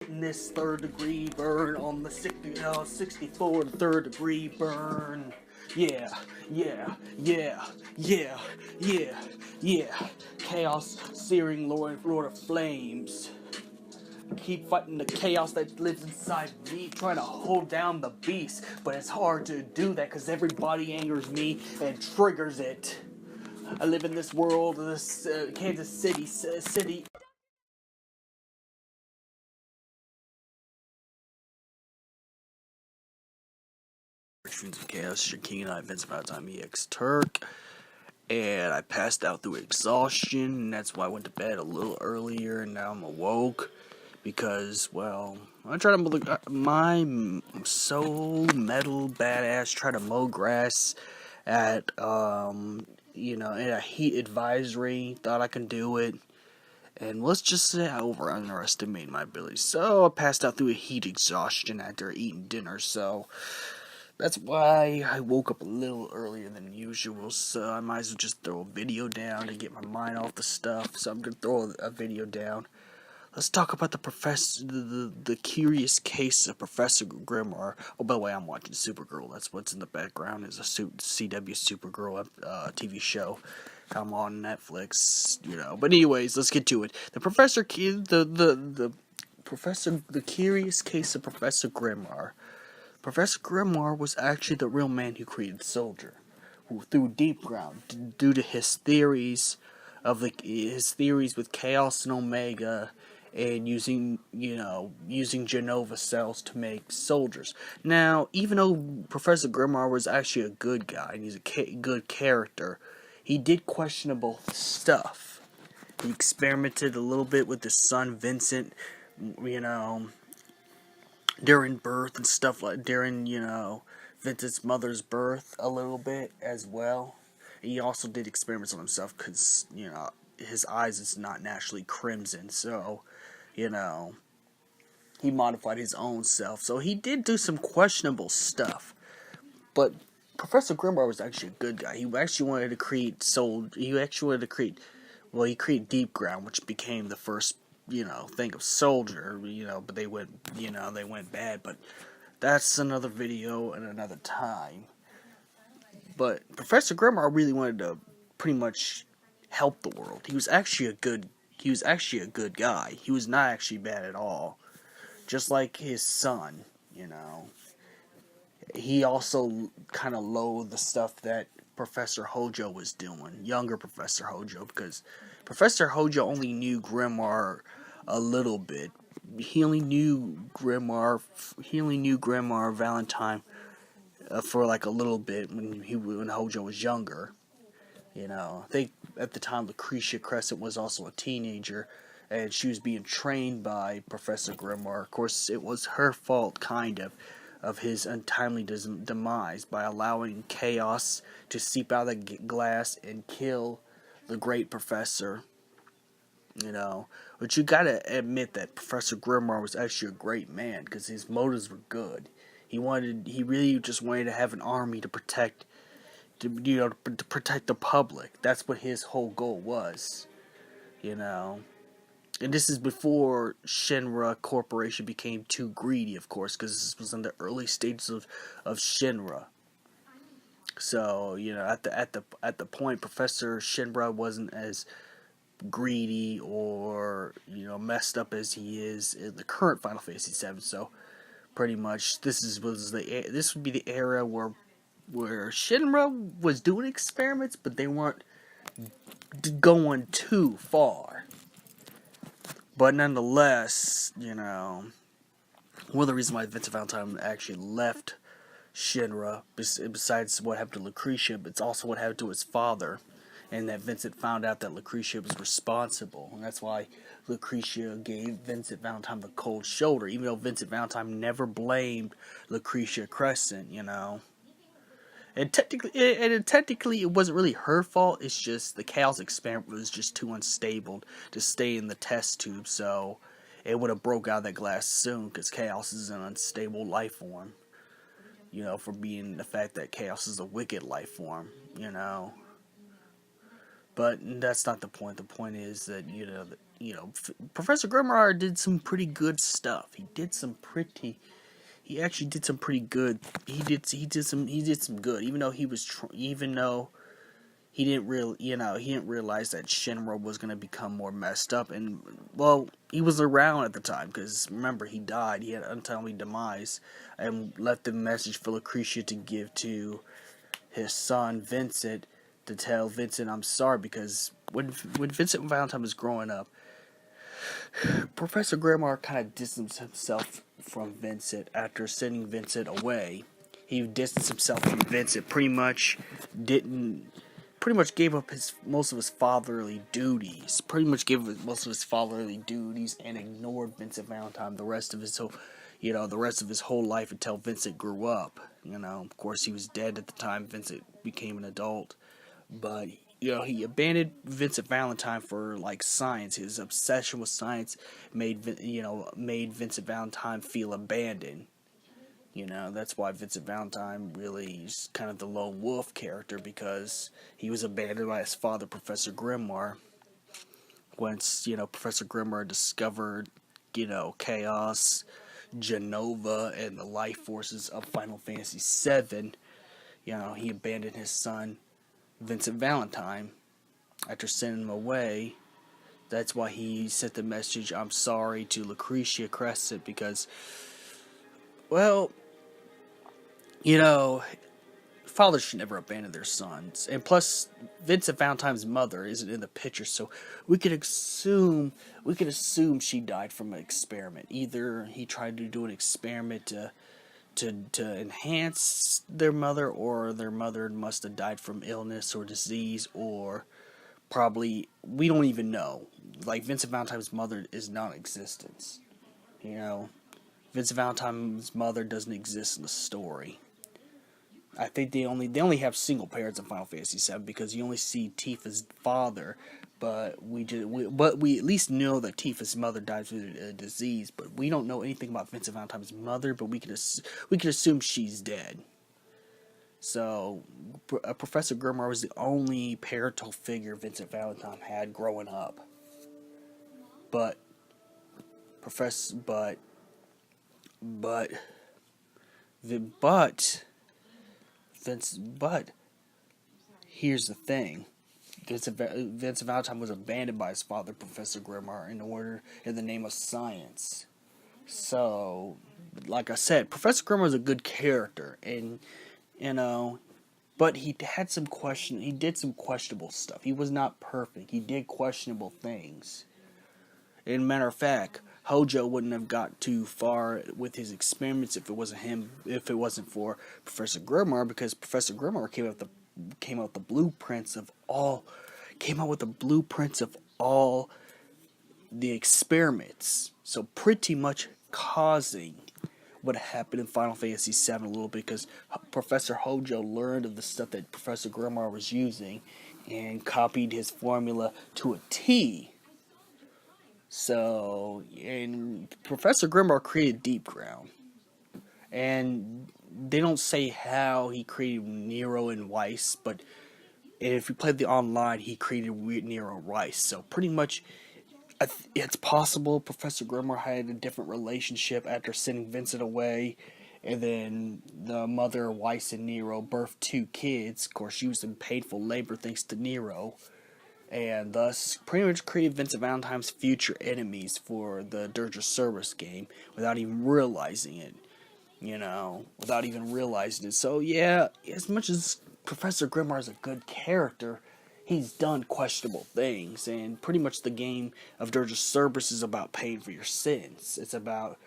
This third degree burn on the 64 third degree burn. Yeah, yeah, yeah, yeah, yeah, yeah. Chaos, searing Lord of Flames. Keep fighting the chaos that lives inside me, trying to hold down the beast. But it's hard to do that because everybody angers me and triggers it. I live in this world, this Kansas City. Streams of Chaos, your king and I, Vincent Valentine, EX Turk, and I passed out through exhaustion, and that's why I went to bed a little earlier, and now I'm awoke, because, well, I try to look, my soul metal badass try to mow grass at, in a heat advisory, thought I could do it, and let's just say I underestimated my abilities, so I passed out through a heat exhaustion after eating dinner, so that's why I woke up a little earlier than usual, so I might as well just throw a video down to get my mind off the stuff. So I'm gonna throw a video down. Let's talk about the curious case of Professor Grimoire. Oh, by the way, I'm watching Supergirl. That's what's in the background is a CW Supergirl TV show. I'm on Netflix, But anyways, let's get to it. The curious case of Professor Grimoire. Professor Grimoire was actually the real man who created Soldier, who through Deep Ground, due to his theories with Chaos and Omega, and using Genova cells to make soldiers. Now, even though Professor Grimoire was actually a good guy and he's a good character, he did questionable stuff. He experimented a little bit with his son Vincent, you know during birth and stuff during Vincent's mother's birth a little bit as well. He also did experiments on himself because his eyes is not naturally crimson, so you know he modified his own self. So he did do some questionable stuff, but Professor Grimoire was actually a good guy. He actually wanted to create He actually wanted to create. Well, he created Deep Ground, which became the first thing of Soldier, but they went bad, but that's another video and another time. But Professor Grimoire really wanted to pretty much help the world. He was actually a good guy. He was not actually bad at all. Just like his son, He also kind of loathed the stuff that Professor Hojo was doing, younger Professor Hojo, because Professor Hojo only knew Grimoire a little bit. He only knew Grimoire Valentine for like a little bit when Hojo was younger. I think at the time Lucretia Crescent was also a teenager, and she was being trained by Professor Grimoire. Of course, it was her fault, kind of his untimely demise by allowing chaos to seep out of the glass and kill the great professor. But you gotta admit that Professor Grimoire was actually a great man because his motives were good. He really just wanted to have an army to protect, to protect the public. That's what his whole goal was. And this is before Shinra Corporation became too greedy, of course, because this was in the early stages of Shinra. So at the point Professor Shinra wasn't as greedy or messed up as he is in the current Final Fantasy VII. So pretty much this would be the era where Shinra was doing experiments, but they weren't going too far. But nonetheless, one of the reasons why Vincent Valentine actually left Shinra, besides what happened to Lucretia, but it's also what happened to his father, and that Vincent found out that Lucretia was responsible, and that's why Lucretia gave Vincent Valentine the cold shoulder, even though Vincent Valentine never blamed Lucretia Crescent, And technically, it wasn't really her fault. It's just the Chaos experiment was just too unstable to stay in the test tube, so it would have broke out of that glass soon. Because Chaos is an unstable life form, for being the fact that Chaos is a wicked life form. But that's not the point. The point is that Professor Grimoire did some pretty good stuff. He actually did some pretty good. He did some good. Even though he didn't realize that Shinra was gonna become more messed up. And well, he was around at the time because remember he died. He had an untimely demise and left a message for Lucretia to give to his son Vincent, to tell Vincent I'm sorry, because when Vincent Valentine was growing up, Professor Grimoire kind of distanced himself from Vincent after sending Vincent away. He distanced himself from Vincent, pretty much gave up most of his fatherly duties. And ignored Vincent Valentine the rest of his whole life until Vincent grew up. Of course, he was dead at the time Vincent became an adult, but he abandoned Vincent Valentine for science. His obsession with science made Vincent Valentine feel abandoned. That's why Vincent Valentine really is kind of the lone wolf character, because he was abandoned by his father, Professor Grimoire. Once, Professor Grimoire discovered, Chaos, Genova, and the life forces of Final Fantasy VII, he abandoned his son, Vincent Valentine, after sending him away. That's why he sent the message, I'm sorry, to Lucretia Crescent, because, well, fathers should never abandon their sons. And plus, Vincent Valentine's mother isn't in the picture, so we could assume she died from an experiment. Either he tried to do an experiment to enhance their mother, or their mother must have died from illness or disease, or probably, we don't even know. Vincent Valentine's mother is non-existent. Vincent Valentine's mother doesn't exist in the story. I think they only have single parents in Final Fantasy VII, because you only see Tifa's father, but we at least know that Tifa's mother died through a disease. But we don't know anything about Vincent Valentine's mother, but we can assume she's dead. So Professor Grimoire was the only parental figure Vincent Valentine had growing up. But here's the thing. Vincent Valentine was abandoned by his father, Professor Grimoire, in the name of science. So, like I said, Professor Grimoire is a good character, and but he did some questionable stuff. He was not perfect. He did questionable things. And matter of fact, Hojo wouldn't have got too far with his experiments if it wasn't for Professor Grimoire, because Professor Grimoire came out with the blueprints of all the experiments. So pretty much causing what happened in Final Fantasy VII a little bit, because Professor Hojo learned of the stuff that Professor Grimoire was using and copied his formula to a T. So, and Professor Grimoire created Deep Ground. And they don't say how he created Nero and Weiss, but if you played the online, he created Nero and Weiss. So pretty much, it's possible Professor Grimoire had a different relationship after sending Vincent away, and then the mother, Weiss, and Nero birthed 2 kids. Of course, she was in painful labor thanks to Nero, and thus pretty much created Vincent Valentine's future enemies for the Dirge of Cerberus game without even realizing it. So yeah, as much as Professor Grimoire is a good character, he's done questionable things, and pretty much the game of Dirge of Cerberus is about paying for your sins. It's about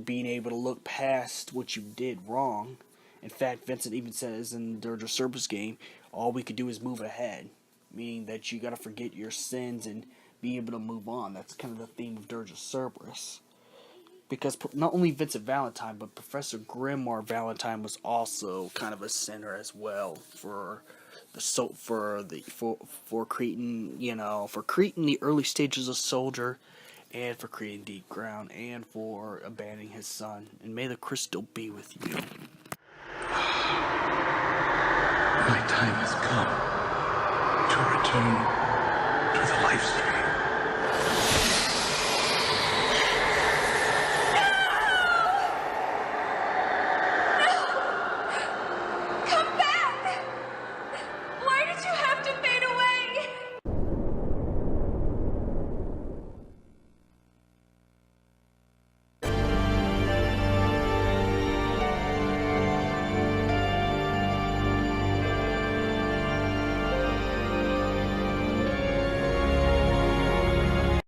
being able to look past what you did wrong. In fact, Vincent even says in the Dirge of Cerberus game, all we could do is move ahead, meaning that you gotta forget your sins and be able to move on. That's kind of the theme of Dirge of Cerberus. Because not only Vincent Valentine, but Professor Grimoire Valentine was also kind of a sinner as well for creating the early stages of Soldier, and for creating Deep Ground, and for abandoning his son. And may the crystal be with you. My time has come to return to the life stream.